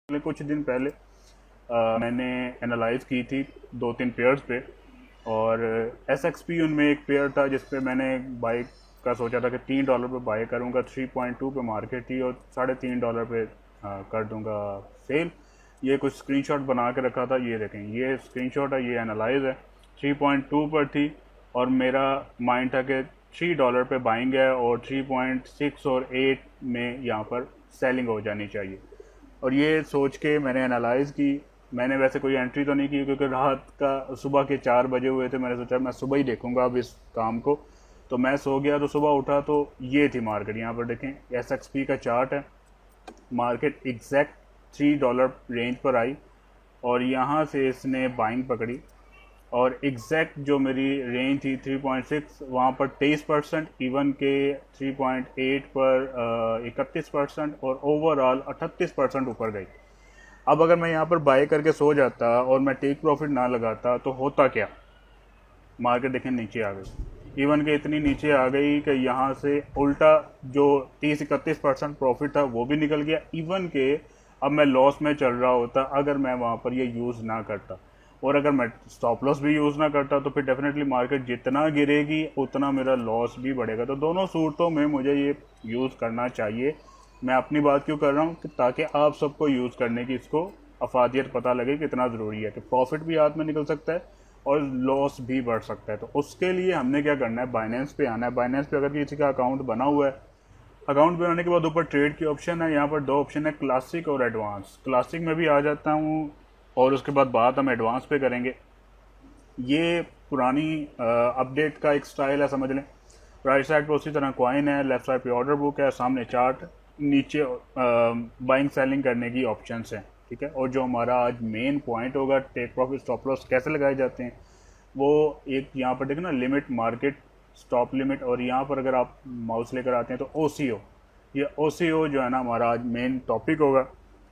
कुछ दिन पहले मैंने एनालाइज की थी 2-3 पेयर्स पे, और एस एक्स पी उनमें एक पेयर था जिस पे मैंने बाई का सोचा था कि $3 पे बाई करूँगा। 3.2 पे मार्केट थी और $3.5 पे कर दूँगा सेल। ये कुछ स्क्रीनशॉट बना के रखा था, ये देखें, ये स्क्रीनशॉट है, ये एनालाइज है। 3.2 पर थी और मेरा माइंड था कि $3 पे बाइंग है और 3.6 और 8 में यहाँ पर सेलिंग हो जानी चाहिए। और ये सोच के मैंने एनालाइज की। मैंने वैसे कोई एंट्री तो नहीं की क्योंकि रात का सुबह के 4 बजे हुए थे। मैंने सोचा मैं सुबह ही देखूंगा अब इस काम को, तो मैं सो गया। तो सुबह उठा तो ये थी मार्केट। यहाँ पर देखें, एस एक्स पी का चार्ट है। मार्केट एग्जैक्ट $3 रेंज पर आई और यहाँ से इसने बाइंग पकड़ी और एग्जैक्ट जो मेरी रेंज थी 3.6, वहाँ पर 23%, इवन के 3.8 पर 31% और ओवरऑल 38% ऊपर गई। अब अगर मैं यहाँ पर बाय करके सो जाता और मैं टेक प्रॉफिट ना लगाता तो होता क्या, मार्केट देखें नीचे आ गई। इवन के इतनी नीचे आ गई कि यहाँ से उल्टा जो 30-31% प्रॉफिट था वो भी निकल गया। इवन के अब मैं लॉस में चल रहा होता अगर मैं वहाँ पर ये यूज़ ना करता, और अगर मैं स्टॉप लॉस भी यूज़ ना करता तो फिर डेफिनेटली मार्केट जितना गिरेगी उतना मेरा लॉस भी बढ़ेगा। तो दोनों सूरतों में मुझे ये यूज़ करना चाहिए। मैं अपनी बात क्यों कर रहा हूँ कि ताकि आप सबको यूज़ करने की इसको अफादियत पता लगे कितना ज़रूरी है कि प्रॉफिट भी हाथ में निकल सकता है और लॉस भी बढ़ सकता है। तो उसके लिए हमने क्या करना है, बाइनेंस पे आना है। बाइनेंस पे अगर किसी का अकाउंट बना हुआ है, अकाउंट बनाने के बाद ऊपर ट्रेड की ऑप्शन है। यहाँ पर 2 ऑप्शन है, क्लासिक और एडवांस। क्लासिक में भी आ जाता हूँ और उसके बाद बात हम एडवांस पे करेंगे। ये पुरानी अपडेट का एक स्टाइल है, समझ लें। राइट साइड पे उसी तरह कॉइन है, लेफ्ट साइड पे ऑर्डर बुक है, सामने चार्ट, नीचे बाइंग सेलिंग करने की ऑप्शंस हैं, ठीक है। और जो हमारा आज मेन पॉइंट होगा, टेक प्रॉफिट स्टॉप लॉस कैसे लगाए जाते हैं, वो एक यहाँ पर देखो ना, लिमिट, मार्केट, स्टॉप लिमिट, और यहाँ पर अगर आप माउस लेकर आते हैं तो OCO। ये OCO जो है ना हमारा आज मेन टॉपिक होगा।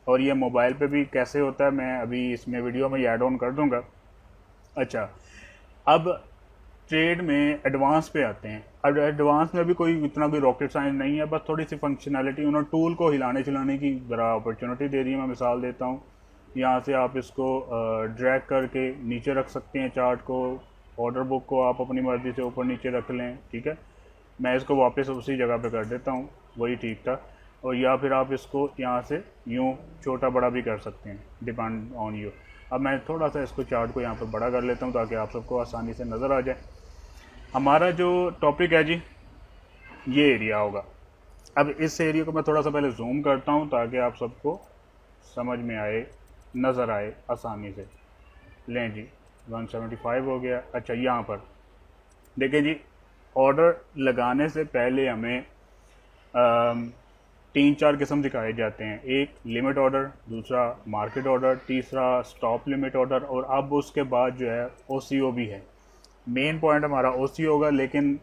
और ये मोबाइल पे भी कैसे होता है मैं अभी इसमें वीडियो में ऐड ऑन कर दूंगा। अच्छा, अब ट्रेड में एडवांस पे आते हैं। अब एडवांस में भी कोई इतना कोई रॉकेट साइंस नहीं है, बस थोड़ी सी फंक्शनैलिटी उन्होंने टूल को हिलाने चलाने की ज़रा अपॉर्चुनिटी दे दी है। मैं मिसाल देता हूँ, यहाँ से आप इसको ड्रैग करके नीचे रख सकते हैं चार्ट को। ऑर्डर बुक को आप अपनी मर्ज़ी से ऊपर नीचे रख लें, ठीक है। मैं इसको वापस उसी जगह पे कर देता हूँ, वही ठीक था। और या फिर आप इसको यहाँ से यूँ छोटा बड़ा भी कर सकते हैं, डिपेंड ऑन यू। अब मैं थोड़ा सा इसको चार्ट को यहाँ पर बड़ा कर लेता हूँ ताकि आप सबको आसानी से नज़र आ जाए। हमारा जो टॉपिक है जी, ये एरिया होगा। अब इस एरिया को मैं थोड़ा सा पहले जूम करता हूँ ताकि आप सबको समझ में आए, नज़र आए आसानी से। लें जी, 175 हो गया। अच्छा, यहाँ पर देखिए जी, ऑर्डर लगाने से पहले हमें 3-4 किस्म दिखाए जाते हैं। एक लिमिट ऑर्डर, दूसरा मार्केट ऑर्डर, तीसरा स्टॉप लिमिट ऑर्डर, और अब उसके बाद जो है OCO भी है। मेन पॉइंट हमारा OCO होगा, लेकिन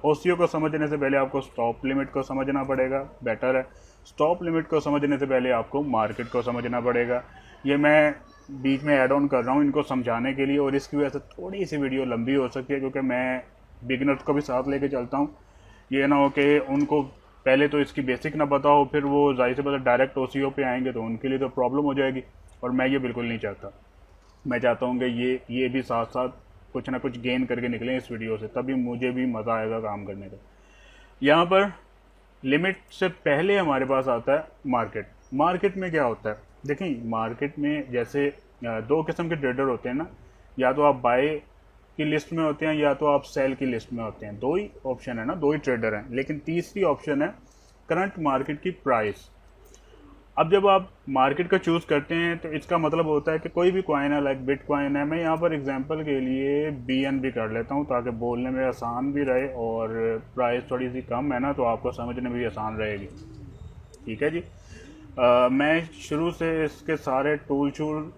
OCO को समझने से पहले आपको स्टॉप लिमिट को समझना पड़ेगा, बेटर है। स्टॉप लिमिट को समझने से पहले आपको मार्केट को समझना पड़ेगा। ये मैं बीच में ऐड ऑन कर रहा हूँ इनको समझाने के लिए, और इसकी वजह से थोड़ी सी वीडियो लंबी हो सकती है क्योंकि मैं बिगिनर्स को भी साथ लेके चलता हूँ। ये ना हो कि उनको पहले तो इसकी बेसिक ना पता हो, फिर वो जाहिर से पता डायरेक्ट OCO पे आएंगे तो उनके लिए तो प्रॉब्लम हो जाएगी, और मैं ये बिल्कुल नहीं चाहता। मैं चाहता हूँ कि ये भी साथ साथ कुछ ना कुछ गेन करके निकलें इस वीडियो से, तभी मुझे भी मज़ा आएगा काम करने का। यहाँ पर लिमिट से पहले हमारे पास आता है मार्केट। मार्केट में क्या होता है, देखिए मार्केट में जैसे 2 किस्म के ट्रेडर होते हैं ना, या तो आप बाय की लिस्ट में होते हैं या तो आप सेल की लिस्ट में होते हैं। 2 ही ऑप्शन है ना, 2 ही ट्रेडर हैं। लेकिन तीसरी ऑप्शन है करंट मार्केट की प्राइस। अब जब आप मार्केट का चूज़ करते हैं तो इसका मतलब होता है कि कोई भी कॉइन है, लाइक बिटकॉइन है। मैं यहाँ पर एग्जांपल के लिए BNB कर लेता हूँ ताकि बोलने में आसान भी रहे, और प्राइस थोड़ी सी कम है ना तो आपको समझने में भी आसान रहेगी, ठीक है जी। मैं शुरू से इसके सारे टूल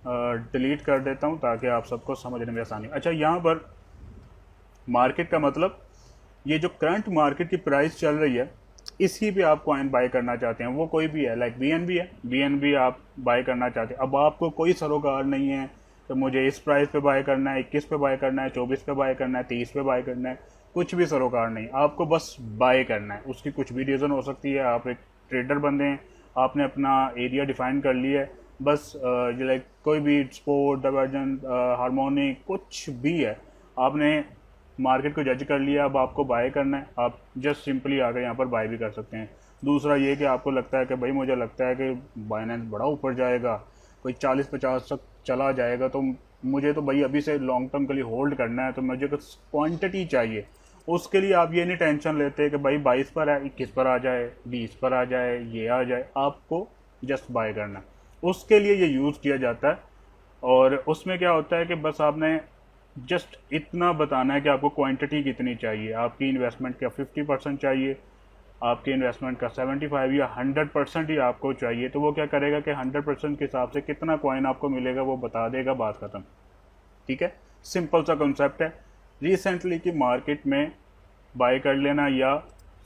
डिलीट कर देता हूँ ताकि आप सबको समझने में आसानी। अच्छा, यहाँ पर मार्केट का मतलब ये जो करंट मार्केट की प्राइस चल रही है इसी पे आप कॉइन बाय करना चाहते हैं, वो कोई भी है, लाइक BNB है, BNB आप बाय करना चाहते हैं। अब आपको कोई सरोकार नहीं है तो मुझे इस प्राइस पे बाय करना है, 21 पे बाय करना है, 24 पे बाय करना है, 30 पे बाय करना है, कुछ भी सरोकार नहीं। आपको बस बाय करना है। उसकी कुछ भी रीज़न हो सकती है, आप एक ट्रेडर बंदे हैं, आपने अपना एरिया डिफाइन कर लिया है, बस लाइक कोई भी स्पोर्ट डाइवर्जन हारमोनिक कुछ भी है, आपने मार्केट को जज कर लिया, अब आपको बाय करना है, आप जस्ट सिंपली आकर यहाँ पर बाय भी कर सकते हैं। दूसरा ये कि आपको लगता है कि भाई मुझे लगता है कि बाइनेंस बड़ा ऊपर जाएगा, कोई 40-50 तक चला जाएगा, तो मुझे तो भाई अभी से लॉन्ग टर्म के लिए होल्ड करना है, तो मुझे कुछ क्वांटिटी चाहिए। उसके लिए आप ये नहीं टेंशन लेते कि भाई 22 पर है, 21 पर आ जाए, 20 पर आ जाए, ये आ जाए, आपको जस्ट बाय करना है। उसके लिए ये यूज़ किया जाता है। और उसमें क्या होता है कि बस आपने जस्ट इतना बताना है कि आपको क्वांटिटी कितनी चाहिए, आपकी इन्वेस्टमेंट का 50% चाहिए, आपके इन्वेस्टमेंट का 75 या 100% ही आपको चाहिए, तो वो क्या करेगा कि 100% के हिसाब से कितना कॉइन आपको मिलेगा वो बता देगा, बात ख़त्म। ठीक है, सिंपल सा कॉन्सेप्ट है। रिसेंटली की मार्केट में बाय कर लेना या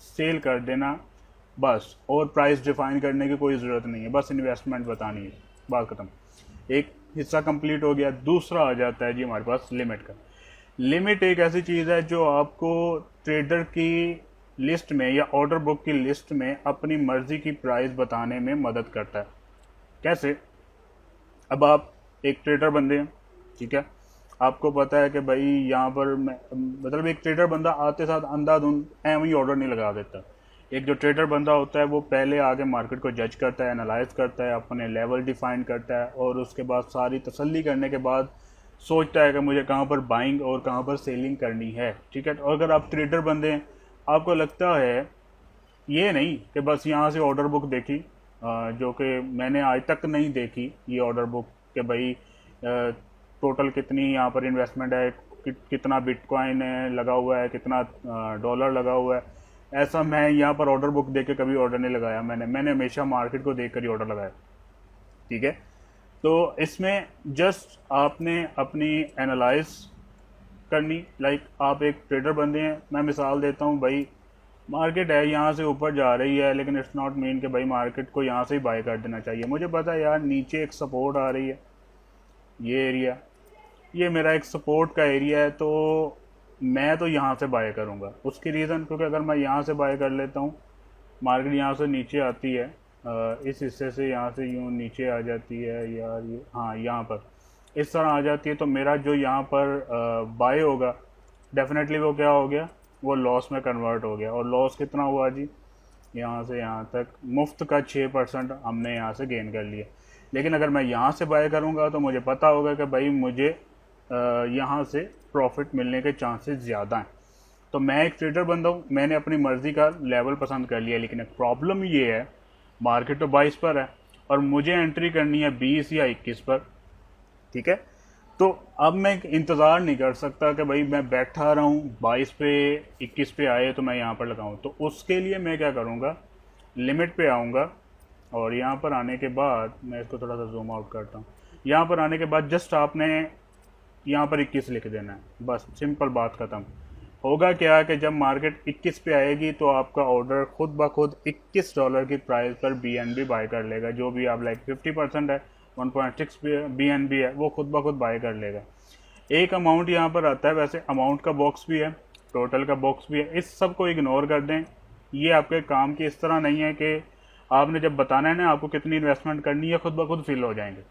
सेल कर देना बस, और प्राइस डिफाइन करने की कोई ज़रूरत नहीं है, बस इन्वेस्टमेंट बतानी है, बात ख़त्म। एक हिस्सा कंप्लीट हो गया। दूसरा आ जाता है जी हमारे पास लिमिट का। लिमिट एक ऐसी चीज़ है जो आपको ट्रेडर की लिस्ट में या ऑर्डर बुक की लिस्ट में अपनी मर्जी की प्राइस बताने में मदद करता है। कैसे? अब आप एक ट्रेडर बंदे हैं, ठीक है, आपको पता है कि भाई यहाँ पर मतलब एक ट्रेडर बंदा आते साथ अंधाधुंध एवं ही ऑर्डर नहीं लगा देता। एक जो ट्रेडर बंदा होता है वो पहले आगे मार्केट को जज करता है, एनालाइज करता है, अपने लेवल डिफाइन करता है, और उसके बाद सारी तसल्ली करने के बाद सोचता है कि मुझे कहाँ पर बाइंग और कहाँ पर सेलिंग करनी है। ठीक है, और अगर आप ट्रेडर बंदे हैं, आपको लगता है ये नहीं कि बस यहाँ से ऑर्डर बुक देखी, जो कि मैंने आज तक नहीं देखी ये ऑर्डर बुक, कि भाई टोटल कितनी यहाँ पर इन्वेस्टमेंट है, कितना बिटकॉइन है लगा हुआ है, कितना डॉलर लगा हुआ है। ऐसा मैं यहाँ पर ऑर्डर बुक देख के कभी ऑर्डर नहीं लगाया, मैंने हमेशा मार्केट को देख कर ही ऑर्डर लगाया। ठीक है, तो इसमें जस्ट आपने अपनी एनालाइज करनी, लाइक आप एक ट्रेडर बंदे हैं, मैं मिसाल देता हूँ, भाई मार्केट है यहाँ से ऊपर जा रही है, लेकिन इट्स नॉट मीन कि भाई मार्केट को यहाँ से ही बाय कर देना चाहिए। मुझे पता है यार नीचे एक सपोर्ट आ रही है, ये एरिया, ये मेरा एक सपोर्ट का एरिया है, तो मैं तो यहाँ से बाय करूँगा। उसकी रीज़न, क्योंकि अगर मैं यहाँ से बाय कर लेता हूँ, मार्केट यहाँ से नीचे आती है, इस हिस्से से यहाँ से यूँ नीचे आ जाती है यार, ये हाँ यहाँ पर इस तरह आ जाती है, तो मेरा जो यहाँ पर बाय होगा डेफिनेटली वो क्या हो गया, वो लॉस में कन्वर्ट हो गया। और लॉस कितना हुआ जी, यहाँ से यहाँ तक मुफ्त का 6% हमने यहाँ से गेन कर लिया। लेकिन अगर मैं यहाँ से बाय करूँगा तो मुझे पता होगा कि भाई मुझे यहाँ से प्रॉफिट मिलने के चांसेस ज़्यादा हैं। तो मैं एक ट्रेडर बंदा हूँ, मैंने अपनी मर्ज़ी का लेवल पसंद कर लिया, लेकिन एक प्रॉब्लम ये है, मार्केट तो 22 पर है और मुझे एंट्री करनी है 20 या 21 पर। ठीक है, तो अब मैं इंतज़ार नहीं कर सकता कि भाई मैं बैठा रहा हूँ 22 पे 21 पे आए तो मैं यहाँ पर लगाऊँ। तो उसके लिए मैं क्या करूँगा, लिमिट पे आऊँगा, और यहाँ पर आने के बाद मैं इसको थोड़ा सा जूम आउट करता हूँ। यहाँ पर आने के बाद जस्ट आपने यहाँ पर 21 लिख देना है, बस सिंपल बात ख़त्म। होगा क्या कि जब मार्केट 21 पे आएगी तो आपका ऑर्डर खुद ब खुद $21 की प्राइस पर BNB बाय कर लेगा। जो भी आप लाइक 50% है, 1.6 BNB है, वो खुद ब खुद बाय कर लेगा। एक अमाउंट यहाँ पर आता है, वैसे अमाउंट का बॉक्स भी है, टोटल का बॉक्स भी है, इस सब को इग्नोर कर दें। ये आपके काम की इस तरह नहीं है कि आपने जब बताना है ना आपको कितनी इन्वेस्टमेंट करनी है, खुद ब खुद फिल हो जाएंगे।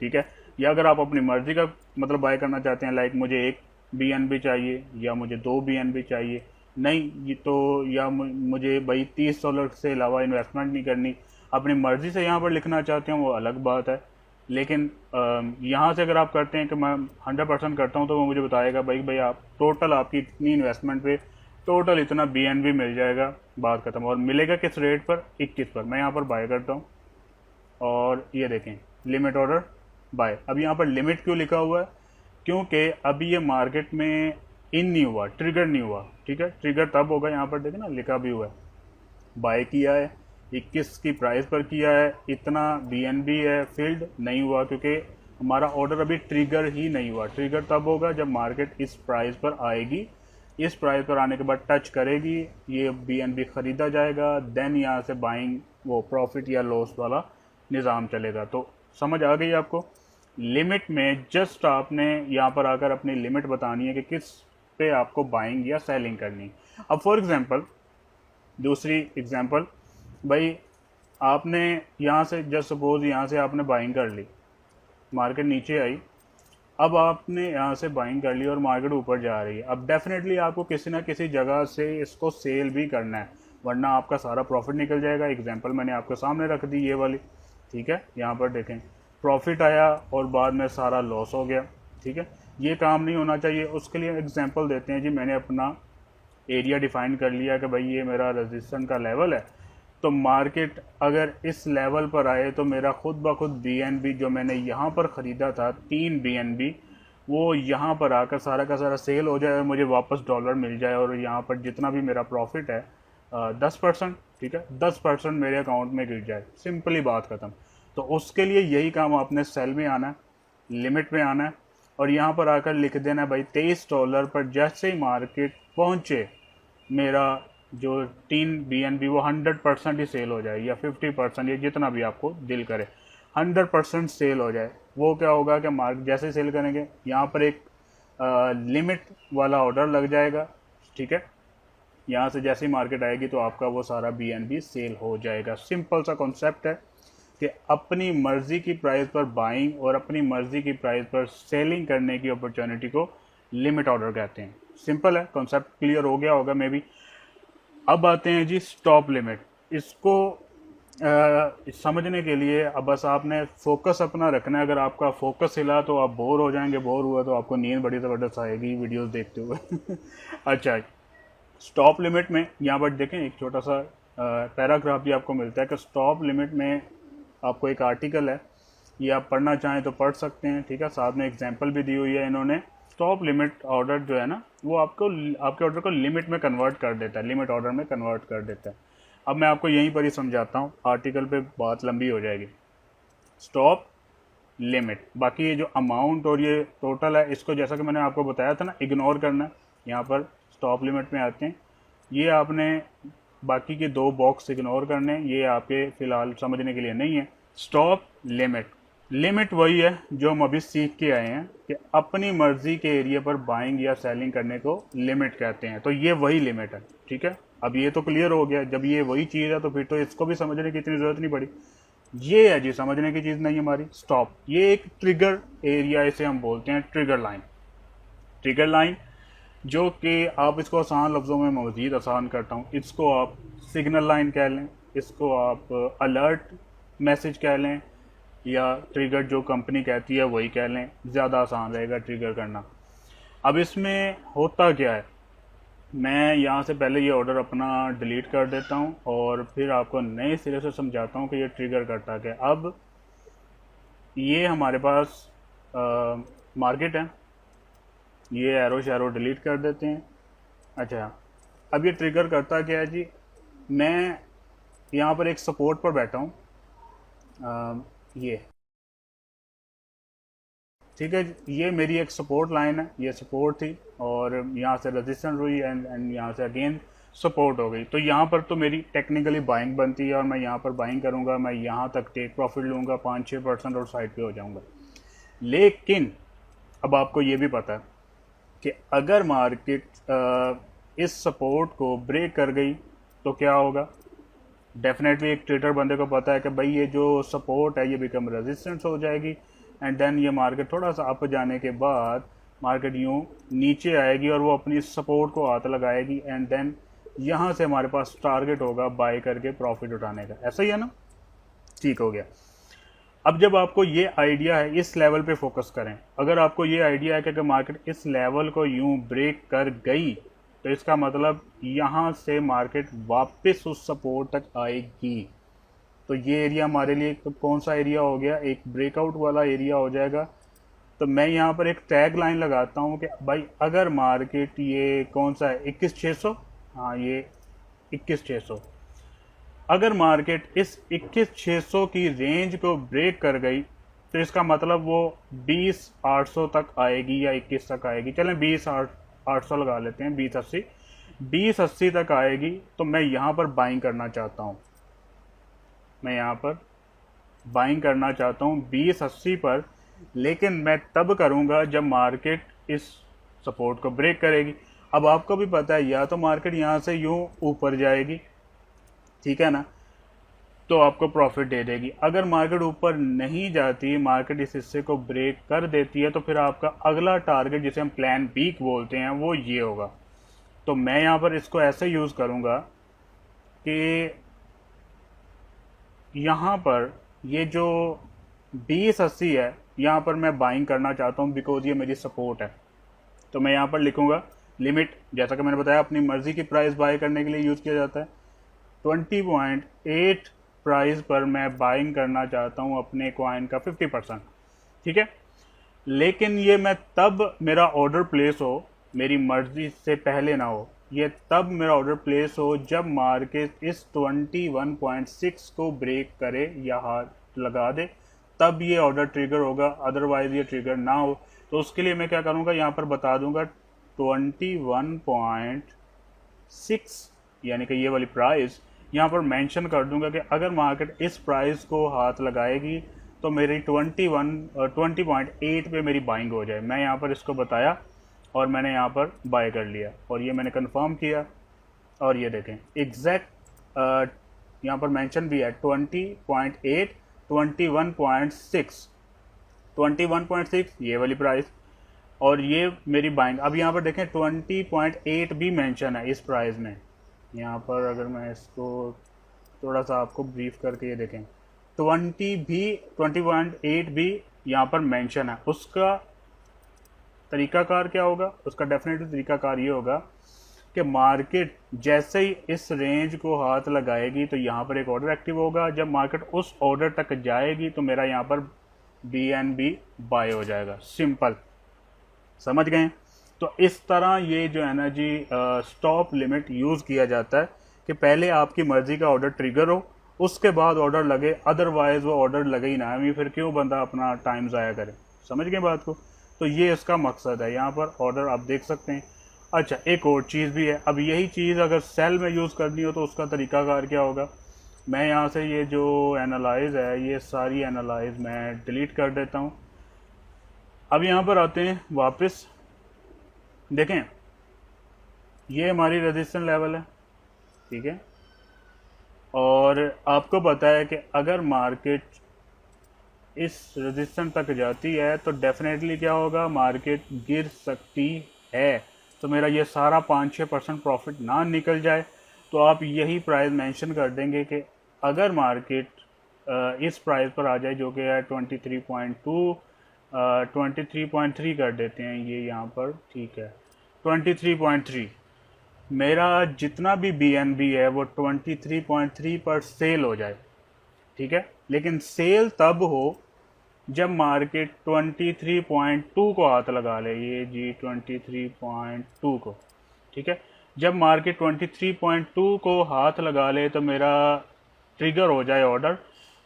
ठीक है, या अगर आप अपनी मर्जी का मतलब बाय करना चाहते हैं, लाइक मुझे 1 BNB चाहिए या मुझे 2 BNB चाहिए, नहीं ये तो, या मुझे भाई $30 से अलावा इन्वेस्टमेंट नहीं करनी, अपनी मर्ज़ी से यहाँ पर लिखना चाहते हैं, वो अलग बात है। लेकिन यहाँ से अगर आप करते हैं कि मैं 100% करता हूँ, तो वो मुझे बताएगा भाई आप टोटल आपकी इतनी इन्वेस्टमेंट पे टोटल इतना BNB मिल जाएगा, बात खत्म। और मिलेगा किस रेट पर, 21 पर। मैं यहाँ पर बाय करता हूँ और ये देखें लिमिट ऑर्डर बाय। अब यहाँ पर लिमिट क्यों लिखा हुआ है, क्योंकि अभी ये मार्केट में इन नहीं हुआ, ट्रिगर नहीं हुआ। ठीक है, ट्रिगर तब होगा, यहाँ पर देखें ना लिखा भी हुआ है, बाय किया है 21 की प्राइस पर किया है, इतना BNB है, फील्ड नहीं हुआ क्योंकि हमारा ऑर्डर अभी ट्रिगर ही नहीं हुआ। ट्रिगर तब होगा जब मार्केट इस प्राइस पर आएगी, इस प्राइस पर आने के बाद टच करेगी, ये BNB ख़रीदा जाएगा, देन यहाँ से बाइंग वो प्रॉफिट या लॉस वाला निज़ाम चलेगा। तो समझ आ गई आपको। लिमिट में जस्ट आपने यहाँ पर आकर अपनी लिमिट बतानी है कि किस पे आपको बाइंग या सेलिंग करनी। अब फॉर एग्जांपल, दूसरी एग्जांपल, भाई आपने यहाँ से जस्ट सपोज यहाँ से आपने बाइंग कर ली, मार्केट नीचे आई, अब आपने यहाँ से बाइंग कर ली और मार्केट ऊपर जा रही है। अब डेफिनेटली आपको किसी ना किसी जगह से इसको सेल भी करना है, वरना आपका सारा प्रॉफिट निकल जाएगा। एग्जांपल मैंने आपके सामने रख दी, ये वाली, ठीक है। यहाँ पर देखें प्रॉफिट आया और बाद में सारा लॉस हो गया, ठीक है। ये काम नहीं होना चाहिए। उसके लिए एग्जांपल देते हैं जी, मैंने अपना एरिया डिफाइन कर लिया कि भाई ये मेरा रेजिस्टेंस का लेवल है, तो मार्केट अगर इस लेवल पर आए तो मेरा खुद ब खुद बीएनबी जो मैंने यहाँ पर ख़रीदा था 3 बीएनबी, वो यहाँ पर आकर सारा का सारा सेल हो जाए और मुझे वापस डॉलर मिल जाए, और यहाँ पर जितना भी मेरा प्रॉफिट है 10%, ठीक है, 10% मेरे अकाउंट में गिर जाए। सिंपली बात ख़त्म। तो उसके लिए यही काम आपने सेल में आना है, लिमिट में आना है, और यहाँ पर आकर लिख देना है भाई $23 पर जैसे ही मार्केट पहुँचे मेरा जो 3 बीएनबी वो 100% ही सेल हो जाए, या 50%, या जितना भी आपको दिल करे 100% सेल हो जाए। वो क्या होगा कि मार्केट जैसे सेल करेंगे यहाँ पर एक लिमिट वाला ऑर्डर लग जाएगा, ठीक है। यहाँ से जैसे ही मार्केट आएगी तो आपका वो सारा बीएनबी सेल हो जाएगा। सिंपल सा कॉन्सेप्ट है कि अपनी मर्ज़ी की प्राइस पर बाइंग और अपनी मर्ज़ी की प्राइस पर सेलिंग करने की अपॉर्चुनिटी को लिमिट ऑर्डर कहते हैं। सिंपल है, कॉन्सेप्ट क्लियर हो गया होगा मे बी। अब आते हैं जी स्टॉप लिमिट। इसको समझने के लिए अब बस आपने फोकस अपना रखना है। अगर आपका फोकस हिला तो आप बोर हो जाएंगे, बोर हुआ तो आपको नींद बड़ी ज़बरदस्त आएगी वीडियोस देखते हुए। अच्छा, स्टॉप लिमिट में यहाँ पर देखें एक छोटा सा पैराग्राफ भी आपको मिलता है कि स्टॉप लिमिट में आपको एक आर्टिकल है, ये आप पढ़ना चाहें तो पढ़ सकते हैं, ठीक है। साथ में एग्जांपल भी दी हुई है इन्होंने। स्टॉप लिमिट ऑर्डर जो है ना, वो आपको आपके ऑर्डर को लिमिट में कन्वर्ट कर देता है, लिमिट ऑर्डर में कन्वर्ट कर देता है। अब मैं आपको यहीं पर ही समझाता हूँ, आर्टिकल पे बात लंबी हो जाएगी। स्टॉप लिमिट, बाकी ये जो अमाउंट और ये टोटल है, इसको जैसा कि मैंने आपको बताया था ना, इग्नोर करना है। यहाँ पर स्टॉप लिमिट में आते हैं, ये आपने बाकी के 2 बॉक्स इग्नोर करने हैं, ये आपके फ़िलहाल समझने के लिए नहीं है। स्टॉप लिमिट, लिमिट वही है जो हम अभी सीख के आए हैं कि अपनी मर्ज़ी के एरिया पर बाइंग या सेलिंग करने को लिमिट कहते हैं। तो ये वही लिमिट है, ठीक है। अब ये तो क्लियर हो गया, जब ये वही चीज़ है तो फिर तो इसको भी समझने की इतनी ज़रूरत नहीं पड़ी। ये है जी समझने की चीज़ नहीं हमारी, स्टॉप। ये एक ट्रिगर एरिया, इसे हम बोलते हैं ट्रिगर लाइन। ट्रिगर लाइन जो कि आप इसको आसान लफ्ज़ों में मज़ीद आसान करता हूँ, इसको आप सिग्नल लाइन कह लें, इसको आप अलर्ट मैसेज कह लें, या ट्रिगर जो कंपनी कहती है वही कह लें, ज़्यादा आसान रहेगा ट्रिगर करना। अब इसमें होता क्या है, मैं यहाँ से पहले ये ऑर्डर अपना डिलीट कर देता हूँ और फिर आपको नए सिरे से समझाता हूँ कि ये ट्रिगर करता क्या। अब ये हमारे पास मार्केट है, ये एरो शैरो डिलीट कर देते हैं। अच्छा, अब ये ट्रिगर करता क्या है जी, मैं यहाँ पर एक सपोर्ट पर बैठा हूँ, ये ठीक है, ये मेरी एक सपोर्ट लाइन है, ये सपोर्ट थी और यहाँ से रेजिस्टेंस हुई एंड यहाँ से अगेन सपोर्ट हो गई। तो यहाँ पर तो मेरी टेक्निकली बाइंग बनती है और मैं यहाँ पर बाइंग करूँगा, मैं यहाँ तक टेक प्रॉफिट लूँगा 5-6% और साइड पे हो जाऊँगा। लेकिन अब आपको ये भी पता है कि अगर मार्केट इस सपोर्ट को ब्रेक कर गई तो क्या होगा। डेफिनेटली एक ट्रेडर बंदे को पता है कि भाई ये जो सपोर्ट है ये बिकम रेजिस्टेंस हो जाएगी, एंड देन ये मार्केट थोड़ा सा अप जाने के बाद मार्केट यूँ नीचे आएगी और वो अपनी सपोर्ट को हाथ लगाएगी, एंड देन यहाँ से हमारे पास टारगेट होगा बाय करके प्रॉफिट उठाने का। ऐसा ही है ना, ठीक हो गया। अब जब आपको ये आइडिया है, इस लेवल पे फोकस करें। अगर आपको ये आइडिया है कि अगर मार्केट इस लेवल को यूं ब्रेक कर गई तो इसका मतलब यहाँ से मार्केट वापस उस सपोर्ट तक आएगी। तो ये एरिया हमारे लिए कौन सा एरिया हो गया, एक ब्रेकआउट वाला एरिया हो जाएगा। तो मैं यहाँ पर एक टैग लाइन लगाता हूँ कि भाई अगर मार्केट ये कौन सा है 21,600, हाँ ये 21,600, अगर मार्केट इस 21,600 की रेंज को ब्रेक कर गई तो इसका मतलब वो 20,800 तक आएगी या 21 तक आएगी। चलें 20,800 लगा लेते हैं, 20,80 तक आएगी। तो मैं यहाँ पर बाइंग करना चाहता हूँ, मैं यहाँ पर बाइंग करना चाहता हूँ 20,80 पर, लेकिन मैं तब करूँगा जब मार्केट इस सपोर्ट को ब्रेक करेगी। अब आपको भी पता है या तो मार्केट यहाँ से यूँ ऊपर जाएगी, ठीक है ना, तो आपको प्रॉफिट दे देगी। अगर मार्केट ऊपर नहीं जाती, मार्केट इस हिस्से को ब्रेक कर देती है, तो फिर आपका अगला टारगेट जिसे हम प्लान बी बोलते हैं वो ये होगा। तो मैं यहाँ पर इसको ऐसे यूज़ करूँगा कि यहाँ पर ये जो 2080 है, यहाँ पर मैं बाइंग करना चाहता हूँ बिकॉज ये मेरी सपोर्ट है। तो मैं यहाँ पर लिखूँगा लिमिट, जैसा कि मैंने बताया अपनी मर्ज़ी की प्राइस बाय करने के लिए यूज़ किया जाता है। 20.8 प्राइस पर मैं बाइंग करना चाहता हूँ अपने कॉइन का 50%, ठीक है। लेकिन ये मैं तब मेरा ऑर्डर प्लेस हो, मेरी मर्जी से पहले ना हो, ये तब मेरा ऑर्डर प्लेस हो जब मार्केट इस 21.6 को ब्रेक करे या हाथ लगा दे, तब ये ऑर्डर ट्रिगर होगा, अदरवाइज ये ट्रिगर ना हो। तो उसके लिए मैं क्या करूँगा, यहाँ पर बता दूंगा 21.6 यानी कि ये वाली प्राइस यहाँ पर मेंशन कर दूंगा कि अगर मार्केट इस प्राइस को हाथ लगाएगी तो मेरी 20.8 पे मेरी बाइंग हो जाए। मैं यहाँ पर इसको बताया और मैंने यहाँ पर बाय कर लिया और ये मैंने कंफर्म किया। और ये देखें एग्जैक्ट यहाँ पर मेंशन भी है 20.8, 21.6, 21.6 ये वाली प्राइस और ये मेरी बाइंग। अब यहाँ पर देखें 20.8 भी मेंशन है इस प्राइस में। यहाँ पर अगर मैं इसको थोड़ा सा आपको ब्रीफ करके ये देखें, 20.8 भी यहाँ पर मेंशन है। उसका तरीकाकार क्या होगा, उसका डेफिनेटली तरीकाकार ये होगा कि मार्केट जैसे ही इस रेंज को हाथ लगाएगी तो यहाँ पर एक ऑर्डर एक्टिव होगा। जब मार्केट उस ऑर्डर तक जाएगी तो मेरा यहाँ पर BNB बाय हो जाएगा। सिंपल, समझ गए। तो इस तरह ये जो है ना जी स्टॉप लिमिट यूज़ किया जाता है कि पहले आपकी मर्ज़ी का ऑर्डर ट्रिगर हो, उसके बाद ऑर्डर लगे, अदरवाइज वो ऑर्डर लगे ही ना, हमें फिर क्यों बंदा अपना टाइम ज़ाया करे। समझ गए बात को। तो ये इसका मकसद है। यहाँ पर ऑर्डर आप देख सकते हैं। अच्छा, एक और चीज़ भी है। अब यही चीज़ अगर सेल में यूज़ करनी हो तो उसका तरीकाकार क्या होगा। मैं यहाँ से ये जो एनालाइज है, ये सारी एनालाइज मैं डिलीट कर देता हूँ। अब यहाँ पर आते हैं वापस, देखें ये हमारी रेजिस्टेंस लेवल है, ठीक है। और आपको पता है कि अगर मार्केट इस रेजिस्टेंस तक जाती है तो डेफिनेटली क्या होगा, मार्केट गिर सकती है। तो मेरा ये सारा 5-6% प्रॉफिट ना निकल जाए, तो आप यही प्राइस मेंशन कर देंगे कि अगर मार्केट इस प्राइस पर आ जाए जो कि है 23.2, 23.3 कर देते हैं ये यहाँ पर, ठीक है 23.3, मेरा जितना भी BNB है वो 23.3 पर सेल हो जाए, ठीक है। लेकिन सेल तब हो जब मार्केट 23.2 को हाथ लगा ले, ये जी 23.2 को, ठीक है। जब मार्केट 23.2 को हाथ लगा ले तो मेरा ट्रिगर हो जाए ऑर्डर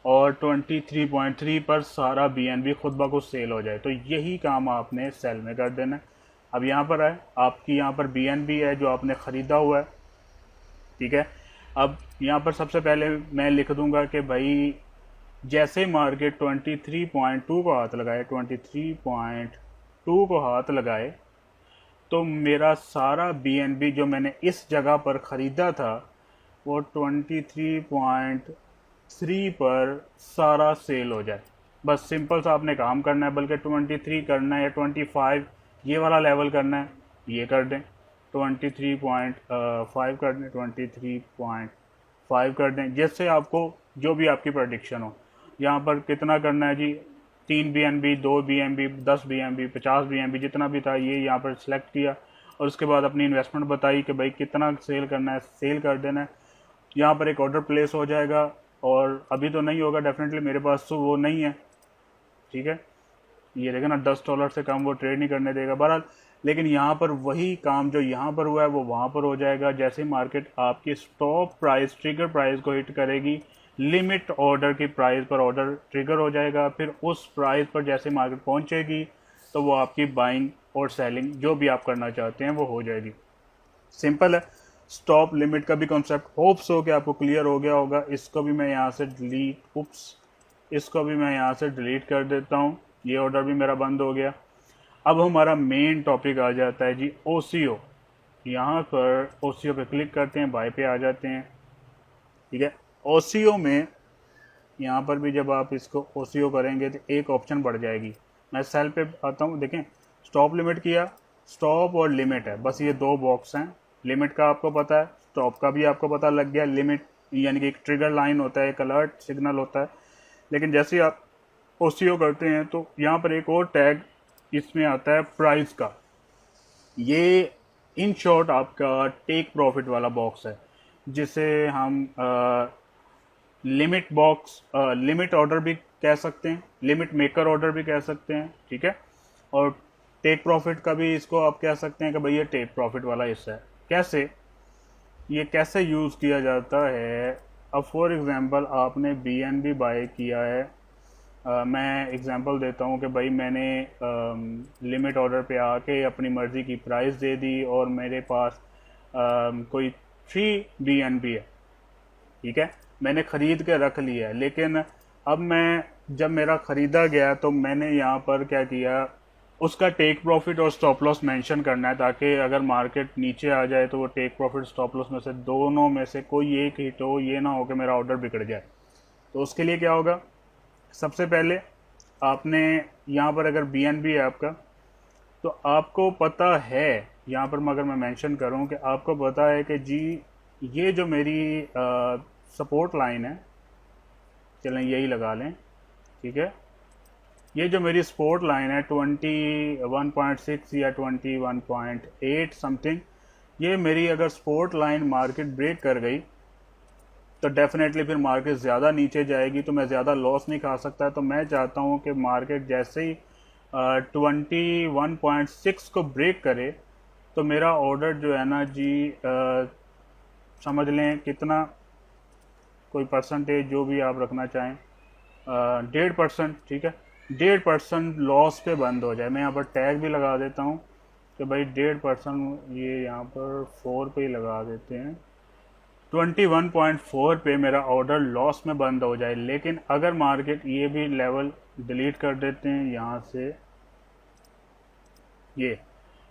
और 23.3 पर सारा BNB खुद ब खुद सेल हो जाए। तो यही काम आपने सेल में कर देना है। अब यहाँ पर है आपकी, यहाँ पर BNB है जो आपने ख़रीदा हुआ है, ठीक है। अब यहाँ पर सबसे पहले मैं लिख दूंगा कि भाई जैसे मार्केट 23.2 को हाथ लगाए, 23.2 को हाथ लगाए, तो मेरा सारा BNB जो मैंने इस जगह पर ख़रीदा था वो 23.3 पर सारा सेल हो जाए। बस सिंपल सा आपने काम करना है, बल्कि 23 करना है या 25 ये वाला लेवल करना है, ये कर दें। 23.5 कर दें, 23.5 कर दें, जैसे आपको जो भी आपकी प्रेडिक्शन हो। यहाँ पर कितना करना है जी, 3 BNB, 2 BNB, 10 BNB, 50 BNB, जितना भी था ये यहाँ पर सिलेक्ट किया और उसके बाद अपनी इन्वेस्टमेंट बताई कि भाई कितना सेल करना है, सेल कर देना है। यहाँ पर एक ऑर्डर प्लेस हो जाएगा और अभी तो नहीं होगा डेफिनेटली, मेरे पास तो वो नहीं है, ठीक है। ये देखें ना $10 से कम वो ट्रेड नहीं करने देगा बहरहाल। लेकिन यहाँ पर वही काम जो यहाँ पर हुआ है वो वहाँ पर हो जाएगा। जैसे मार्केट आपकी स्टॉप प्राइस, ट्रिगर प्राइस को हिट करेगी, लिमिट ऑर्डर की प्राइस पर ऑर्डर ट्रिगर हो जाएगा। फिर उस प्राइस पर जैसे मार्केट पहुँचेगी तो वो आपकी बाइंग और सेलिंग जो भी आप करना चाहते हैं वो हो जाएगी। सिंपल है। स्टॉप लिमिट का भी कॉन्सेप्ट होप्स हो कि आपको क्लियर हो गया होगा। इसको भी मैं यहाँ से इसको भी मैं यहाँ से डिलीट कर देता हूँ। ये ऑर्डर भी मेरा बंद हो गया। अब हमारा मेन टॉपिक आ जाता है जी OCO। यहाँ पर OCO पे क्लिक करते हैं, बाय पे आ जाते हैं, ठीक है। OCO में यहाँ पर भी जब आप इसको ओसीओ करेंगे तो एक ऑप्शन बढ़ जाएगी। मैं सेल पे आता हूँ, देखें स्टॉप लिमिट किया, स्टॉप और लिमिट है, बस ये दो बॉक्स हैं। लिमिट का आपको पता है, स्टॉप का भी आपको पता लग गया। लिमिट यानी कि एक ट्रिगर लाइन होता है, एक अलर्ट सिग्नल होता है। लेकिन जैसे ही आप ओसीओ करते हैं तो यहाँ पर एक और टैग इसमें आता है प्राइस का। ये इन शॉर्ट आपका टेक प्रॉफिट वाला बॉक्स है, जिसे हम लिमिट बॉक्स, लिमिट ऑर्डर भी कह सकते हैं, लिमिट मेकर ऑर्डर भी कह सकते हैं, ठीक है। और टेक प्रॉफिट का भी इसको आप कह सकते हैं कि भाई ये टेक प्रॉफिट वाला हिस्सा है। कैसे, ये कैसे यूज़ किया जाता है? अब फॉर एग्जांपल आपने बीएनबी बाय किया है, मैं एग्जांपल देता हूँ कि भाई मैंने लिमिट ऑर्डर पे आके अपनी मर्ज़ी की प्राइस दे दी और मेरे पास कोई 3 बीएनबी है, ठीक है, मैंने ख़रीद के रख लिया है। लेकिन अब मैं जब मेरा ख़रीदा गया तो मैंने यहाँ पर क्या किया, उसका टेक प्रॉफिट और स्टॉप लॉस मेंशन करना है, ताकि अगर मार्केट नीचे आ जाए तो वो टेक प्रॉफिट स्टॉप लॉस में से दोनों में से कोई एक हिट हो, ये ना हो कि मेरा ऑर्डर बिगड़ जाए। तो उसके लिए क्या होगा, सबसे पहले आपने यहाँ पर अगर बीएनबी है आपका, तो आपको पता है, यहाँ पर अगर मैं मेंशन करूँ कि आपको पता है कि जी ये जो मेरी सपोर्ट लाइन है, चलें यही लगा लें, ठीक है, ये जो मेरी सपोर्ट लाइन है 21.6 या 21.8 समथिंग, ये मेरी अगर सपोर्ट लाइन मार्केट ब्रेक कर गई तो डेफिनेटली फिर मार्केट ज़्यादा नीचे जाएगी, तो मैं ज़्यादा लॉस नहीं खा सकता। तो मैं चाहता हूँ कि मार्केट जैसे ही 21.6 को ब्रेक करे तो मेरा ऑर्डर जो है ना जी, समझ लें कितना, कोई परसेंटेज जो भी आप रखना चाहें, 1.5%, ठीक है, 1.5% लॉस पे बंद हो जाए। मैं यहाँ पर टैग भी लगा देता हूँ कि भाई 1.5%, ये यहाँ पर 4 पे ही लगा देते हैं, 21.4 पे मेरा ऑर्डर लॉस में बंद हो जाए। लेकिन अगर मार्केट, ये भी लेवल डिलीट कर देते हैं यहाँ से ये,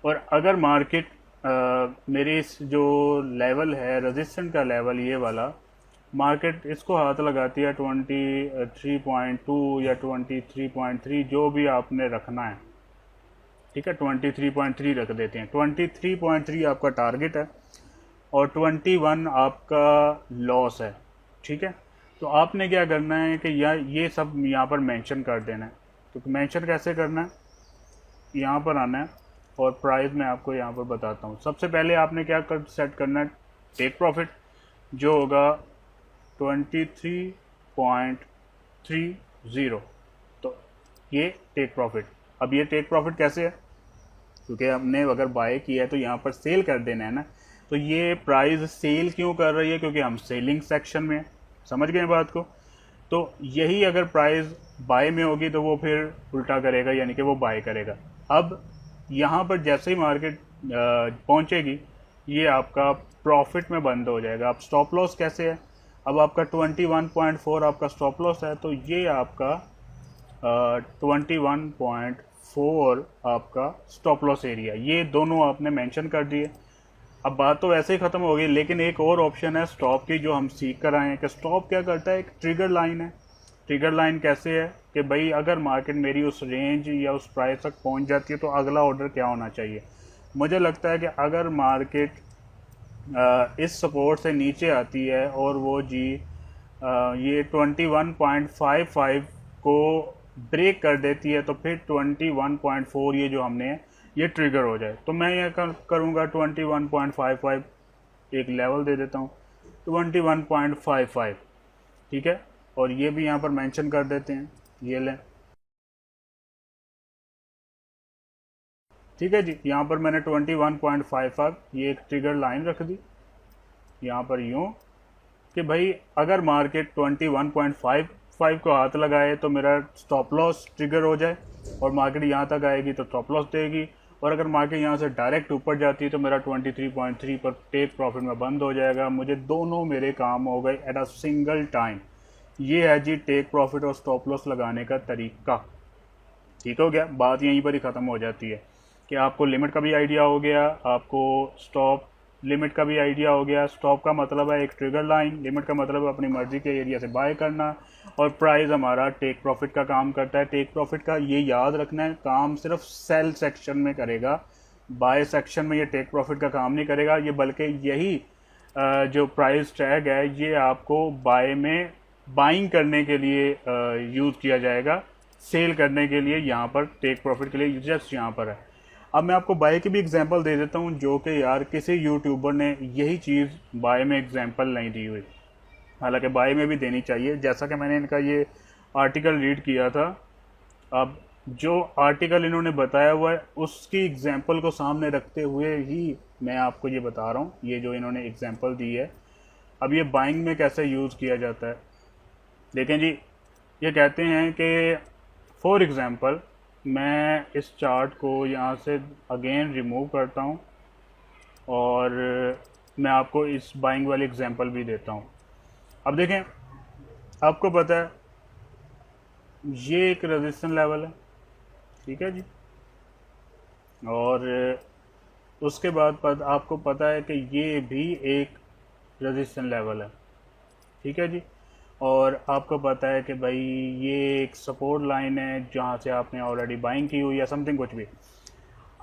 और अगर मार्केट मेरी इस जो लेवल है रेजिस्टेंट का लेवल, ये वाला, मार्केट इसको हाथ लगाती है 23.2 या 23.3, जो भी आपने रखना है, ठीक है, 23.3 रख देते हैं। 23.3 आपका टारगेट है और 21 आपका लॉस है, ठीक है। तो आपने क्या करना है कि ये सब यहाँ पर मेंशन कर देना है। तो मेंशन कैसे करना है, यहाँ पर आना है और प्राइस मैं आपको यहाँ पर बताता हूँ। सबसे पहले आपने क्या सेट करना है, टेक प्रॉफिट जो होगा 23.30, तो ये टेक प्रॉफिट। अब ये टेक प्रॉफिट कैसे है, क्योंकि हमने अगर बाय किया है तो यहाँ पर सेल कर देना है ना, तो ये प्राइस सेल क्यों कर रही है, क्योंकि हम सेलिंग सेक्शन में, समझ गए बात को। तो यही अगर प्राइस बाय में होगी तो वो फिर उल्टा करेगा, यानी कि वो बाय करेगा। अब यहाँ पर जैसे ही मार्केट पहुँचेगी ये आपका प्रॉफिट में बंद हो जाएगा। अब स्टॉप लॉस कैसे है, अब आपका 21.4 आपका स्टॉप लॉस है, तो ये आपका 21.4 आपका स्टॉप लॉस एरिया, ये दोनों आपने मेंशन कर दिए। अब बात तो वैसे ही ख़त्म हो गई, लेकिन एक और ऑप्शन है स्टॉप की जो हम सीख कर आए हैं कि स्टॉप क्या करता है, एक ट्रिगर लाइन है। ट्रिगर लाइन कैसे है कि भाई अगर मार्केट मेरी उस रेंज या उस प्राइस तक पहुंच जाती है तो अगला ऑर्डर क्या होना चाहिए। मुझे लगता है कि अगर मार्केट इस सपोर्ट से नीचे आती है और वो जी ये 21.55 को ब्रेक कर देती है, तो फिर 21.4 ये जो हमने ये ट्रिगर हो जाए, तो मैं ये करूँगा 21.55, एक लेवल दे देता हूँ 21.55, ठीक है, और ये भी यहाँ पर मेंशन कर देते हैं, ये लें, ठीक है जी। यहाँ पर मैंने 21.55 ये एक ट्रिगर लाइन रख दी यहाँ पर यूँ कि भाई अगर मार्केट 21.55 को हाथ लगाए तो मेरा स्टॉप लॉस ट्रिगर हो जाए, और मार्केट यहाँ तक आएगी तो स्टॉप लॉस देगी, और अगर मार्केट यहाँ से डायरेक्ट ऊपर जाती है तो मेरा 23.3 पर टेक प्रॉफिट में बंद हो जाएगा। मुझे दोनों मेरे काम हो गए एट अ सिंगल टाइम। ये है जी टेक प्रॉफिट और स्टॉप लॉस लगाने का तरीका। ठीक हो गया, बात यहीं पर ही ख़त्म हो जाती है कि आपको लिमिट का भी आइडिया हो गया, आपको स्टॉप लिमिट का भी आइडिया हो गया। स्टॉप का मतलब है एक ट्रिगर लाइन, लिमिट का मतलब है अपनी मर्जी के एरिया से बाय करना, और प्राइस हमारा टेक प्रॉफिट का काम करता है। टेक प्रॉफिट का ये याद रखना है, काम सिर्फ सेल सेक्शन में करेगा, बाय सेक्शन में ये टेक प्रॉफिट का काम नहीं करेगा। ये बल्कि यही जो प्राइस टैग है ये आपको बाय में बाइंग करने के लिए यूज़ किया जाएगा, सेल करने के लिए यहाँ पर टेक प्रॉफिट के लिए जस्ट यहाँ पर है। अब मैं आपको बाय की भी एग्जांपल दे देता हूँ, जो कि यार किसी यूट्यूबर ने यही चीज़ बाय में एग्जांपल नहीं दी हुई, हालांकि बाय में भी देनी चाहिए। जैसा कि मैंने इनका ये आर्टिकल रीड किया था, अब जो आर्टिकल इन्होंने बताया हुआ है उसकी एग्जांपल को सामने रखते हुए ही मैं आपको ये बता रहा हूँ, ये जो इन्होंने एग्जांपल दी है। अब ये बाइंग में कैसे यूज़ किया जाता है देखें जी। ये कहते हैं कि फॉर एग्ज़ाम्पल मैं इस चार्ट को यहाँ से अगेन रिमूव करता हूँ और मैं आपको इस बाइंग वाली एग्जांपल भी देता हूँ। अब देखें, आपको पता है ये एक रेजिस्टेंस लेवल है, ठीक है जी, और उसके बाद आपको पता है कि ये भी एक रेजिस्टेंस लेवल है, ठीक है जी, और आपको पता है कि भाई ये एक सपोर्ट लाइन है जहाँ से आपने ऑलरेडी बाइंग की हुई या समथिंग कुछ भी।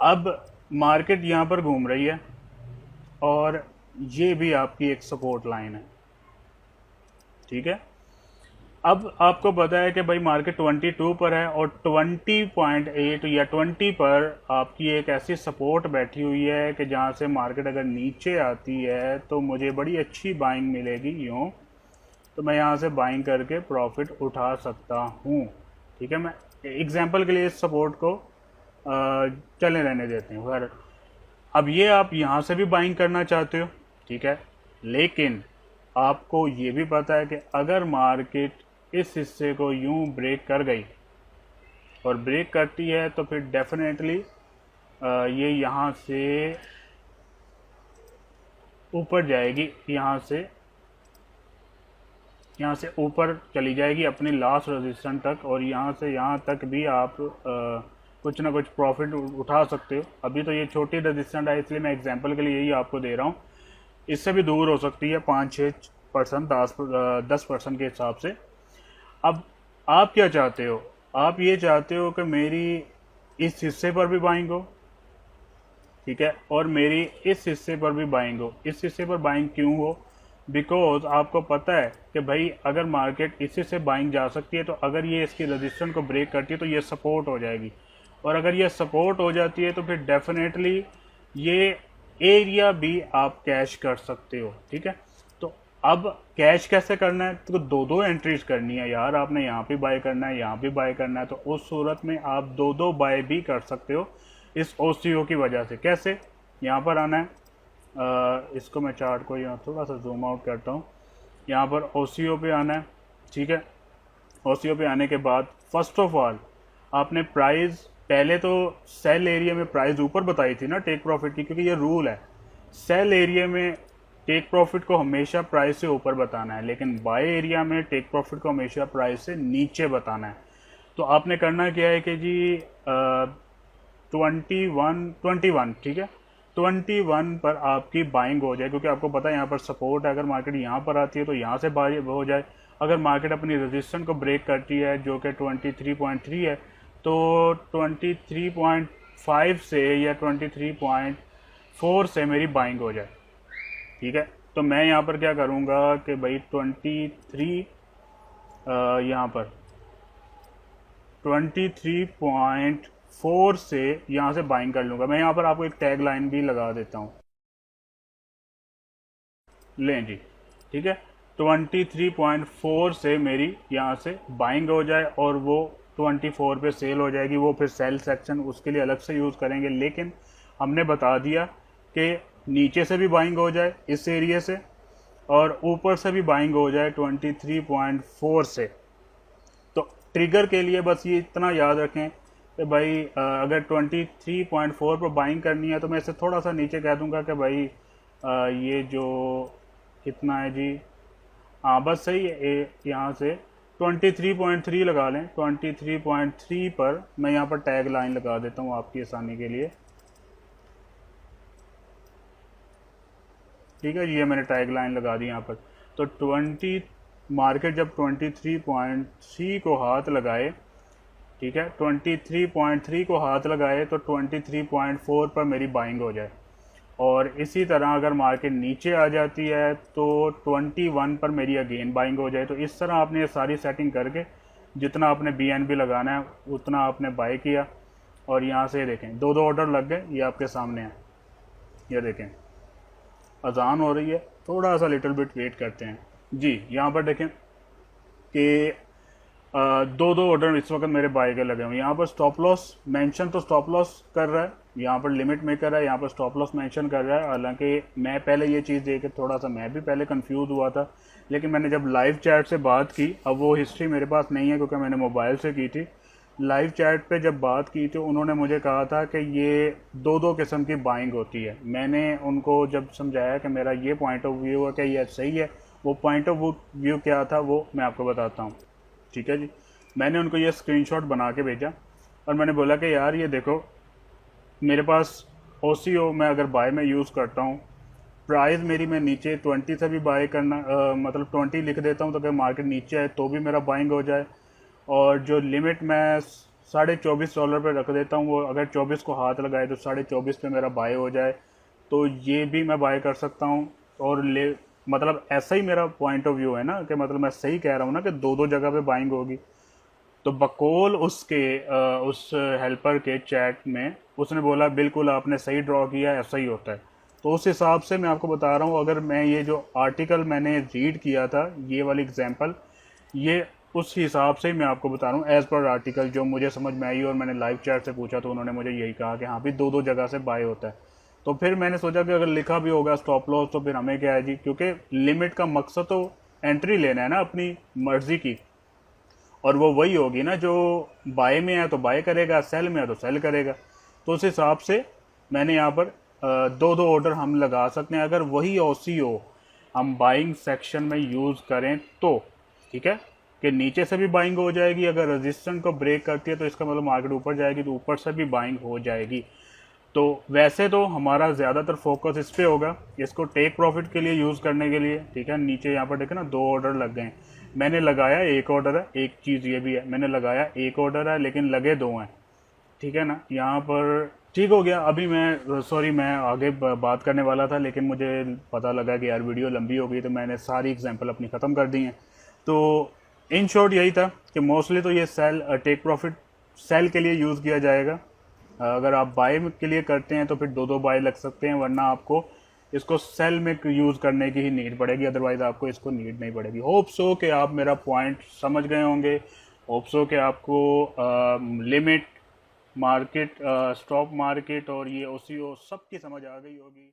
अब मार्केट यहाँ पर घूम रही है और ये भी आपकी एक सपोर्ट लाइन है, ठीक है। अब आपको पता है कि भाई मार्केट 22 पर है और 20.8 या 20 पर आपकी एक ऐसी सपोर्ट बैठी हुई है कि जहाँ से मार्केट अगर नीचे आती है तो मुझे बड़ी अच्छी बाइंग मिलेगी यूँ, तो मैं यहाँ से बाइंग करके प्रॉफिट उठा सकता हूँ, ठीक है। मैं एग्जांपल के लिए इस सपोर्ट को चलने रहने देते हैं। खैर, अब ये आप यहाँ से भी बाइंग करना चाहते हो, ठीक है, लेकिन आपको ये भी पता है कि अगर मार्केट इस हिस्से को यूं ब्रेक कर गई और ब्रेक करती है तो फिर डेफिनेटली ये यहाँ से ऊपर जाएगी, यहाँ से ऊपर चली जाएगी अपनी लास्ट रेजिस्टेंस तक, और यहाँ से यहाँ तक भी आप कुछ ना कुछ प्रॉफिट उठा सकते हो। अभी तो ये छोटी रेजिस्टेंस है इसलिए मैं एग्जांपल के लिए यही आपको दे रहा हूँ, इससे भी दूर हो सकती है 5-6%, 10% के हिसाब से। अब आप क्या चाहते हो, आप ये चाहते हो कि मेरी इस हिस्से पर भी बाइंग हो, ठीक है, और मेरी इस हिस्से पर भी बाइंग हो। इस हिस्से पर बाइंग क्यों हो, बिकॉज आपको पता है कि भाई अगर मार्केट इसी से बाइंग जा सकती है तो अगर ये इसकी रेजिस्टेंस को ब्रेक करती है तो ये सपोर्ट हो जाएगी, और अगर ये सपोर्ट हो जाती है तो फिर डेफिनेटली ये एरिया भी आप कैश कर सकते हो, ठीक है। तो अब कैश कैसे करना है, तो दो एंट्रीज करनी है यार, आपने यहाँ पे बाय करना है, यहाँ पे बाय करना है, तो उस सूरत में आप दो बाय भी कर सकते हो इस ओसीओ की वजह से। कैसे, यहाँ पर आना है, इसको मैं चार्ट को यहाँ थोड़ा सा जूम आउट करता हूँ, यहाँ पर ओसीओ पे आना है, ठीक है। ओसीओ पे आने के बाद फर्स्ट ऑफ ऑल आपने प्राइस, पहले तो सेल एरिया में प्राइस ऊपर बताई थी ना टेक प्रॉफिट की, क्योंकि ये रूल है, सेल एरिया में टेक प्रॉफिट को हमेशा प्राइस से ऊपर बताना है, लेकिन बाय एरिया में टेक प्रॉफिट को हमेशा प्राइस से नीचे बताना है। तो आपने करना क्या है कि जी 21, ठीक है, 21 पर आपकी बाइंग हो जाए, क्योंकि आपको पता है यहाँ पर सपोर्ट है, अगर मार्केट यहाँ पर आती है तो यहाँ से बाय हो जाए। अगर मार्केट अपनी रेजिस्टेंस को ब्रेक करती है जो कि 23.3 है, तो 23.5 से या 23.4 से मेरी बाइंग हो जाए, ठीक है। तो मैं यहाँ पर क्या करूँगा कि भाई 23 यहाँ पर 23.4 से यहाँ से बाइंग कर लूँगा। मैं यहाँ पर आपको एक टैग लाइन भी लगा देता हूँ, लें जी, ठीक है। 23.4 से मेरी यहाँ से बाइंग हो जाए और वो 24 पे सेल हो जाएगी, वो फिर सेल सेक्शन उसके लिए अलग से यूज़ करेंगे, लेकिन हमने बता दिया कि नीचे से भी बाइंग हो जाए इस एरिया से और ऊपर से भी बाइंग हो जाए 23.4 से। तो ट्रिगर के लिए बस ये इतना याद रखें कि भाई अगर 23.4 पर बाइंग करनी है तो मैं इसे थोड़ा सा नीचे कह दूंगा कि भाई ये जो कितना है जी, हाँ बस सही है, यहाँ से 23.3 लगा लें। 23.3 पर मैं यहाँ पर टैग लाइन लगा देता हूँ आपकी आसानी के लिए। ठीक है, ये मैंने टैग लाइन लगा दी यहाँ पर। तो 20 मार्केट जब 23.3 को हाथ लगाए, ठीक है, 23.3 को हाथ लगाए तो 23.4 पर मेरी बाइंग हो जाए। और इसी तरह अगर मार्केट नीचे आ जाती है तो 21 पर मेरी अगेन बाइंग हो जाए। तो इस तरह आपने ये सारी सेटिंग करके जितना आपने BNB लगाना है उतना आपने बाय किया। और यहाँ से देखें दो दो ऑर्डर लग गए, ये आपके सामने है। ये देखें अजान हो रही है, थोड़ा सा लिटिल बिट वेट करते हैं जी। यहाँ पर देखें कि दो दो ऑर्डर इस वक्त मेरे बाय के लगे हुए। यहाँ पर स्टॉप लॉस मेंशन तो स्टॉप लॉस कर रहा है, यहाँ पर लिमिट मेकर है, यहाँ पर स्टॉप लॉस मेंशन कर रहा है। हालांकि मैं पहले ये चीज़ देख के थोड़ा सा मैं भी पहले कंफ्यूज हुआ था, लेकिन मैंने जब लाइव चैट से बात की, अब वो हिस्ट्री मेरे पास नहीं है क्योंकि मैंने मोबाइल से की थी। लाइव चैट पे जब बात की तो उन्होंने मुझे कहा था कि ये दो दो किस्म की बाइंग होती है। मैंने उनको जब समझाया कि मेरा ये पॉइंट ऑफ व्यू है कि ये सही है, वो पॉइंट ऑफ व्यू क्या था वो मैं आपको बताता हूँ। ठीक है जी, मैंने उनको ये स्क्रीनशॉट बना के भेजा और मैंने बोला कि यार ये देखो मेरे पास OCO मैं अगर बाय में यूज़ करता हूँ, प्राइस मेरी मैं नीचे 20 से भी बाय करना मतलब 20 लिख देता हूँ तो अगर मार्केट नीचे आए तो भी मेरा बाइंग हो जाए। और जो लिमिट मैं $24.5 पे रख देता हूँ, वो अगर 24 को हाथ लगाए तो 24.5 पे मेरा बाय हो जाए, तो ये भी मैं बाय कर सकता हूँ। और ले मतलब ऐसा ही मेरा पॉइंट ऑफ व्यू है ना, कि मतलब मैं सही कह रहा हूँ ना कि दो दो जगह पे बाइंग होगी। तो बकौल उसके उस हेल्पर के चैट में उसने बोला बिल्कुल आपने सही ड्रॉ किया, ऐसा ही होता है। तो उस हिसाब से मैं आपको बता रहा हूँ, अगर मैं ये जो आर्टिकल मैंने रीड किया था, ये वाली एग्जांपल, ये उस हिसाब से ही मैं आपको बता रहा हूँ एज पर आर्टिकल जो मुझे समझ में आई। और मैंने लाइव चैट से पूछा तो उन्होंने मुझे यही कहा कि हाँ भी दो दो जगह से बाय होता है। तो फिर मैंने सोचा कि अगर लिखा भी होगा स्टॉप लॉस तो फिर हमें क्या है जी, क्योंकि लिमिट का मकसद तो एंट्री लेना है ना अपनी मर्जी की, और वो वही होगी ना जो बाय में है तो बाय करेगा, सेल में है तो सेल करेगा। तो उस हिसाब से मैंने यहाँ पर दो दो ऑर्डर हम लगा सकते हैं अगर वही OCO हम बाइंग सेक्शन में यूज़ करें तो। ठीक है, कि नीचे से भी बाइंग हो जाएगी, अगर रेजिस्टेंस को ब्रेक करती है तो इसका मतलब मार्केट ऊपर जाएगी तो ऊपर से भी बाइंग हो जाएगी। तो वैसे तो हमारा ज़्यादातर फोकस इस पे होगा, इसको टेक प्रॉफिट के लिए यूज़ करने के लिए। ठीक है, नीचे यहाँ पर देखें ना दो ऑर्डर लग गए हैं, मैंने लगाया एक ऑर्डर है। एक चीज़ ये भी है, मैंने लगाया एक ऑर्डर है लेकिन लगे दो हैं। ठीक है ना, यहाँ पर ठीक हो गया। अभी मैं सॉरी मैं आगे बात करने वाला था लेकिन मुझे पता लगा कि यार वीडियो लंबी हो गई तो मैंने सारी एग्जांपल अपनी ख़त्म कर दी हैं। तो इन शॉर्ट यही था कि मोस्टली तो ये सेल टेक प्रॉफिट सेल के लिए यूज़ किया जाएगा। अगर आप बाय के लिए करते हैं तो फिर दो दो बाय लग सकते हैं, वरना आपको इसको सेल में यूज़ करने की ही नीड पड़ेगी, अदरवाइज आपको इसको नीड नहीं पड़ेगी। होप सो कि आप मेरा पॉइंट समझ गए होंगे। होप सो कि आपको लिमिट मार्केट, स्टॉक मार्केट और ये OCO सब की समझ आ गई होगी।